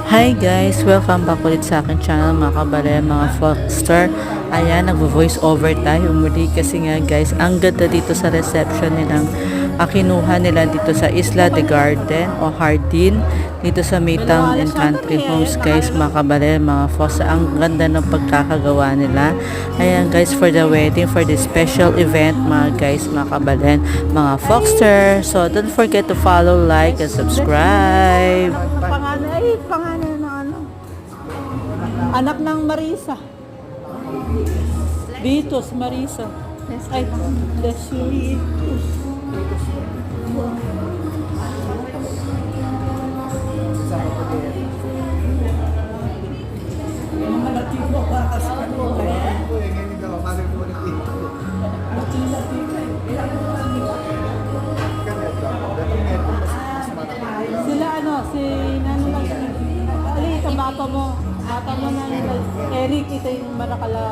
Hi guys! Welcome back ulit sa akin channel mga kabale, mga vlogster. Ayan, nagvo-voice over tayo muli kasi nga guys, ang ganda dito sa reception nilang kinuha nila dito sa Isla de Garden o Hardin dito sa Maytang and Country Homes guys, mga kabale, mga vlogster. Ang ganda ng pagkakagawa nila. Ayan guys, for the wedding, for the special event mga guys, mga kabalen, mga vlogster. So don't forget to follow, like, and subscribe. Pangalan ng ano? Anak ng Marisa. Vitus, Marisa. Ay, bless you. Sila ano, si Nano Ali, ito bata mo na Eric, ito yung Marakala.